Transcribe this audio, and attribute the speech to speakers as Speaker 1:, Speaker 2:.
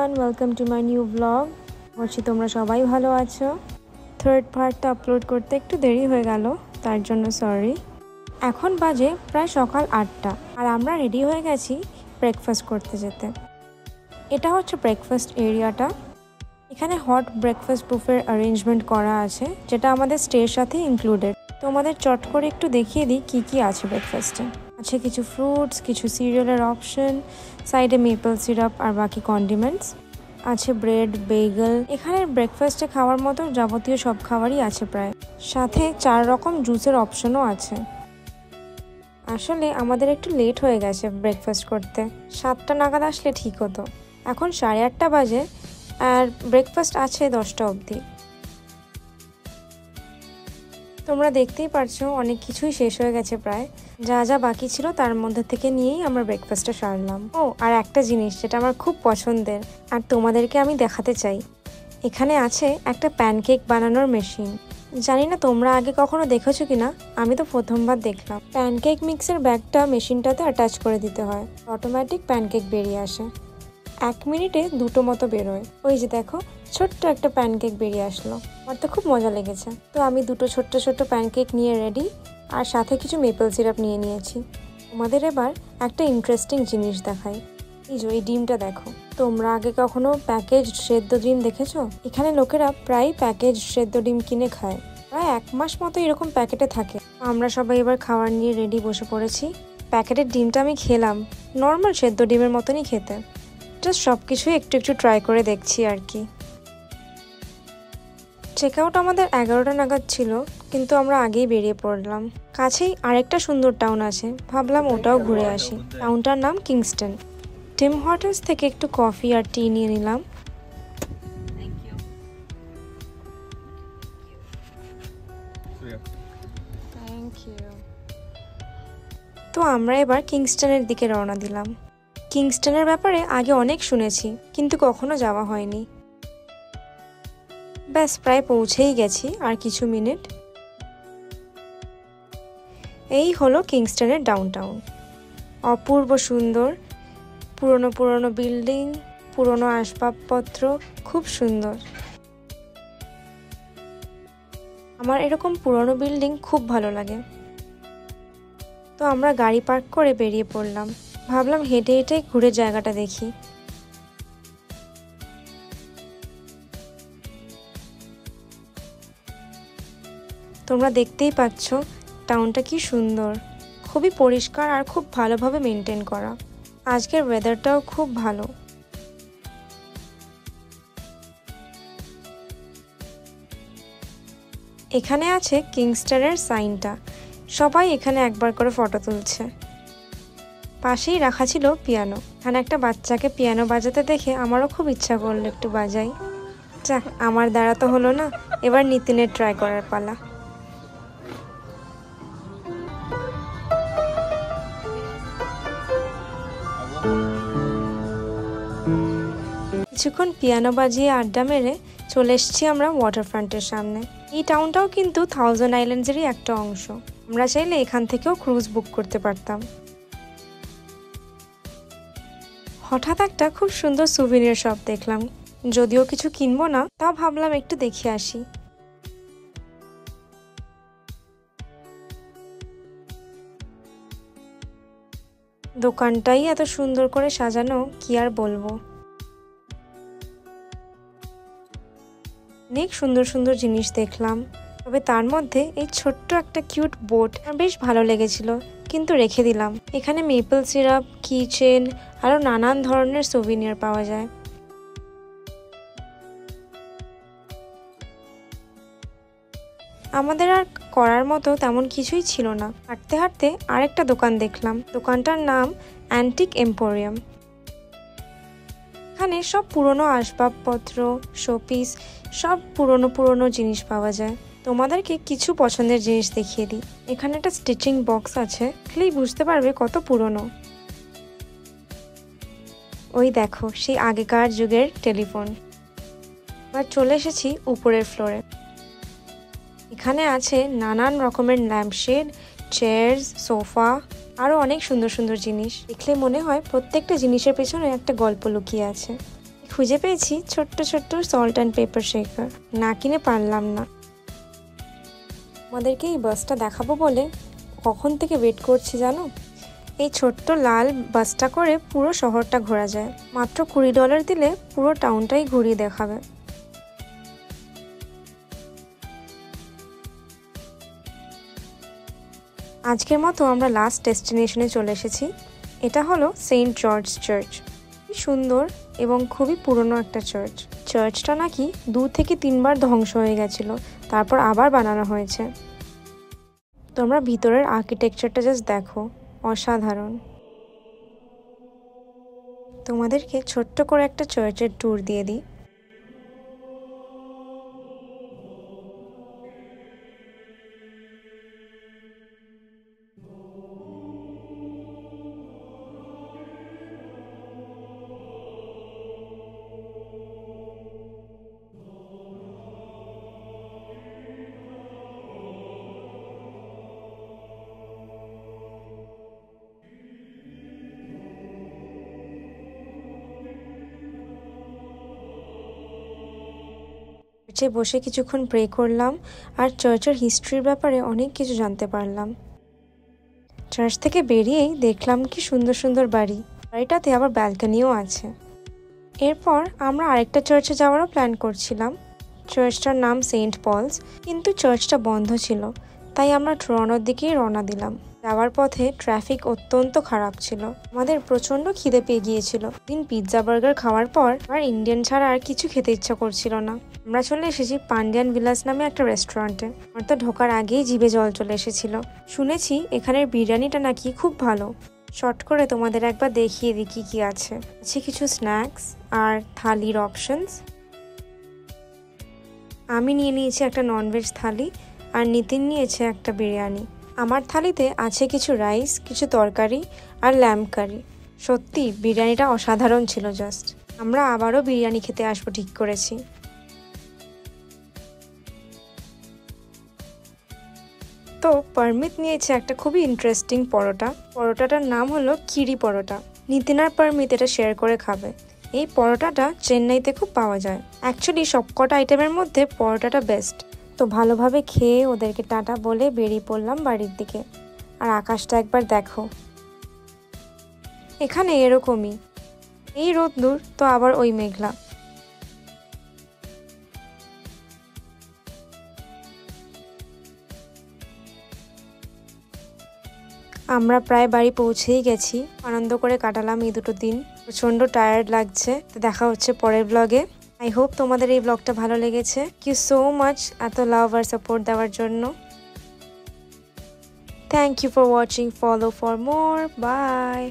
Speaker 1: Everyone, welcome to my new blog. বলছি তোমরা সবাই ভালো আছো। থার্ড পার্টটা আপলোড করতে একটু দেরি হয়ে গেল, তার জন্য সরি। এখন বাজে প্রায় সকাল 8টা আর আমরা রেডি হয়ে গেছি ব্রেকফাস্ট করতে যেতে। এটা হচ্ছে ব্রেকফাস্ট এরিয়াটা। এখানে হট ব্রেকফাস্ট বুফের অ্যারেঞ্জমেন্ট করা আছে, যেটা আমাদের স্টের সাথে ইনক্লুডেড। তোমাদের চট করে একটু দেখিয়ে দিই কী কী আছে ব্রেকফাস্টে। আছে কিছু ফ্রুটস, কিছু সিরিয়ালের অপশন, সাইডে মেপল সিরাপ আর বাকি কন্ডিমেন্টস আছে, ব্রেড, বেগেল। এখানে ব্রেকফাস্টে খাওয়ার মতো যাবতীয় সব খাবারই আছে প্রায়, সাথে 4 রকম জুসের অপশনও আছে। আসলে আমাদের একটু লেট হয়ে গেছে ব্রেকফাস্ট করতে, 7টা নাগাদ আসলে ঠিক হতো। এখন 8:30 বাজে আর ব্রেকফাস্ট আছে 10টা অবধি। তোমরা দেখতেই পারছো অনেক কিছুই শেষ হয়ে গেছে প্রায়। যা যা বাকি ছিল তার মধ্যে থেকে নিয়েই আমরা ব্রেকফাস্টটা সারলাম। আর একটা জিনিস যেটা আমার খুব পছন্দের আর তোমাদেরকে আমি দেখাতে চাই, এখানে আছে একটা প্যানকেক বানানোর মেশিন। জানি না তোমরা আগে কখনো দেখেছো কিনা, আমি তো প্রথমবার দেখলাম। প্যানকেক মিক্সের ব্যাগটা মেশিনটাতে অ্যাটাচ করে দিতে হয়, অটোমেটিক প্যানকেক বেরিয়ে আসে। 1 মিনিটে 2টো মতো বেরোয়। ওই যে দেখো, ছোট্ট একটা প্যানকেক বেরিয়ে আসলো। আমার তো খুব মজা লেগেছে। তো আমি 2টো ছোট্ট ছোট্ট প্যানকেক নিয়ে রেডি, আর সাথে কিছু মেপল সিরাপ নিয়ে নিয়েছি। তোমাদের এবার একটা ইন্টারেস্টিং জিনিস দেখাই। এই ডিমটা দেখো। তোমরা আগে কখনো প্যাকেজ সেদ্ধ ডিম দেখেছো? এখানে লোকেরা প্রায় প্যাকেজ সেদ্ধ ডিম কিনে খায়, প্রায় 1 মাস মতো এরকম প্যাকেটে থাকে। আমরা সবাই এবার খাবার নিয়ে রেডি বসে পড়েছি। প্যাকেটের ডিমটা আমি খেলাম, নর্মাল সেদ্ধ ডিমের মতনই খেতে। জাস্ট সব কিছুই একটু একটু ট্রাই করে দেখছি আর কি। চেক আউট আমাদের 11টা নাগাদ ছিল, কিন্তু আমরা আগেই বেরিয়ে পড়লাম। কাছেই আরেকটা সুন্দর টাউন আছে, ভাবলাম ওটাও ঘুরে আসি। টাউনটার নাম কিংস্টন। টিম হর্টনস থেকে একটু কফি আর টি নিয়ে নিলাম। তো আমরা এবার কিংস্টনের দিকে রওনা দিলাম। কিংস্টনের ব্যাপারে আগে অনেক শুনেছি, কিন্তু কখনো যাওয়া হয়নি। ব্যাস প্রায় পৌঁছেই গেছি, আর কিছু মিনিট। এই হলো কিংস্টনের ডাউনটাউন। অপূর্ব সুন্দর, পুরনো পুরনো বিল্ডিং, পুরনো আসবাবপত্র, খুব সুন্দর। আমার এরকম পুরনো বিল্ডিং খুব ভালো লাগে। তো আমরা গাড়ি পার্ক করে বেরিয়ে পড়লাম। ভাবলাম হেঁটে হেঁটে ঘুরে জায়গাটা দেখি। তোমরা দেখতেই পাচ্ছ টাউনটা কি সুন্দর, খুবই পরিষ্কার আর খুব ভালোভাবে মেনটেন করা। আজকের ওয়েদারটাও খুব ভালো। এখানে আছে কিংস্টনের সাইনটা, সবাই এখানে একবার করে ফটো তুলছে। পাশেই রাখা ছিল পিয়ানো। এখানে একটা বাচ্চাকে পিয়ানো বাজাতে দেখে আমারও খুব ইচ্ছা করলো একটু বাজাই। যাক, আমার দ্বারা তো হলো না, এবার নিতিনের ট্রাই করার পালা। কিছুক্ষণ পিয়ানো বাজিয়ে আড্ডা মেরে চলে এসেছি আমরা ওয়াটারফ্রন্টের সামনে। এই টাউনটাও কিন্তু 1000 আইল্যান্ডসেরই একটা অংশ। আমরা চাইলে এখান থেকেও ক্রুজ বুক করতে পারতাম। হঠাৎ একটা খুব সুন্দর সুভিনিয়ার শপ দেখলাম, যদিও কিছু কিনবো না, তা ভাবলাম একটু দেখে আসি। দোকানটাই এত সুন্দর করে সাজানো, কি আর বলবো। অনেক সুন্দর সুন্দর জিনিস দেখলাম, তবে তার মধ্যে এই ছোট্ট একটা কিউট বোট আমার বেশ ভালো লেগেছিল, কিন্তু রেখে দিলাম। এখানে মেপল সিরাপ, কিচেন আরও নানান ধরনের সুভিনিয়ার পাওয়া যায়। আমাদের আর করার মতো তেমন কিছুই ছিল না। হাঁটতে হাঁটতে আরেকটা দোকান দেখলাম, দোকানটার নাম অ্যান্টিক এম্পোরিয়াম। এখানে সব পুরনো আসবাবপত্র, শোপিস, সব পুরনো পুরনো জিনিস পাওয়া যায়। তোমাদেরকে কিছু পছন্দের জিনিস দেখিয়ে দিই। এখানে একটা স্টিচিং বক্স আছে, দেখলেই বুঝতে পারবে কত পুরনো। ওই দেখো, সেই আগেকার যুগের টেলিফোন। এবার চলে এসেছি উপরের ফ্লোরে। এখানে আছে নানান রকমের ল্যাম্পশেড, চেয়ার্স, সোফা, আরও অনেক সুন্দর সুন্দর জিনিস। দেখলে মনে হয় প্রত্যেকটা জিনিসের পেছনে একটা গল্প লুকিয়ে আছে। খুঁজে পেয়েছি ছোট্ট ছোট্ট সল্ট অ্যান্ড পেপার শেকার, না কিনে পারলাম না। আমাদেরকে এই বাসটা দেখাবো বলে কখন থেকে ওয়েট করছি জানো। এই ছোট্ট লাল বাসটা করে পুরো শহরটা ঘোরা যায়, মাত্র $20 দিলে পুরো টাউনটাই ঘুরিয়ে দেখাবে। আজকের মতো আমরা লাস্ট ডেস্টিনেশনে চলে এসেছি। এটা হলো সেন্ট জর্জ চার্চ। খুবই সুন্দর এবং খুবই পুরনো একটা চার্চ। চার্চটা নাকি 2 থেকে 3 বার ধ্বংস হয়ে গেছিল, তারপর আবার বানানো হয়েছে। তোমরা ভিতরের আর্কিটেকচারটা জাস্ট দেখো, অসাধারণ। তোমাদেরকে ছোট্ট করে একটা চার্চের ট্যুর দিয়ে দিই। চার্চে বসে কিছুক্ষণ প্রে করলাম আর চার্চের হিস্ট্রির ব্যাপারে অনেক কিছু জানতে পারলাম। চার্চ থেকে বেরিয়েই দেখলাম কি সুন্দর সুন্দর বাড়ি, বাড়িটাতে আবার ব্যালকনিও আছে। এরপর আমরা আরেকটা চার্চে যাওয়ারও প্ল্যান করছিলাম। চার্চটার নাম সেন্ট পলস, কিন্তু চার্চটা বন্ধ ছিল, তাই আমরা টরন্টোর দিকেই রওনা দিলাম। যাওয়ার পথে ট্রাফিক অত্যন্ত খারাপ ছিল, আমাদের প্রচণ্ড খিদে পেয়ে গিয়েছিল। দিন পিৎজা বার্গার খাওয়ার পর আর ইন্ডিয়ান ছাড়া আর কিছু খেতে ইচ্ছা করছিল না। আমরা চলে এসেছি পান্ডিয়ান ভিলাজ নামে একটা রেস্টুরেন্টে। আমার তো ঢোকার আগেই জিভে জল চলে এসেছিল। শুনেছি এখানের বিরিয়ানিটা নাকি খুব ভালো। শর্ট করে তোমাদের একবার দেখিয়ে দিই কি কি আছে। কিছু স্ন্যাক্স আর থালির অপশনস। আমি নিয়ে নিয়েছি একটা ননভেজ থালি আর নিতিন নিয়েছে একটা বিরিয়ানি। আমার থালিতে আছে কিছু রাইস, কিছু তরকারি আর ল্যাম্ব কারি। সত্যি বিরিয়ানিটা অসাধারণ ছিল জাস্ট। আমরা আবারও বিরিয়ানি খেতে আসবো ঠিক করেছি। তো পারমিত নিয়েছে একটা খুবই ইন্টারেস্টিং পরোটা। পরোটাটার নাম হলো কিরি পরোটা। নিতিন আর পারমিত এটা শেয়ার করে খাবে। এই পরোটাটা চেন্নাইতে খুব পাওয়া যায়। অ্যাকচুয়ালি সবকটা আইটেমের মধ্যে পরোটাটা বেস্ট। তো ভালোভাবে খেয়ে ওদেরকে টাটা বলে বেরিয়ে পড়লাম বাড়ির দিকে। আর আকাশটা একবার দেখো, এখানে এরকমই, এই রোদ্দুর তো আবার ওই মেঘলা। আমরা প্রায় বাড়ি পৌঁছেই গেছি। আনন্দ করে কাটালাম এই দুটো দিন। প্রচণ্ড টায়ার্ড লাগছে। তো দেখা হচ্ছে পরের ব্লগে। আই হোপ তোমাদের এই ব্লগটা ভালো লেগেছে। থ্যাংক ইউ সো মাচ এত লাভ আর সাপোর্ট দেওয়ার জন্য। Thank you for watching. Follow for more. By.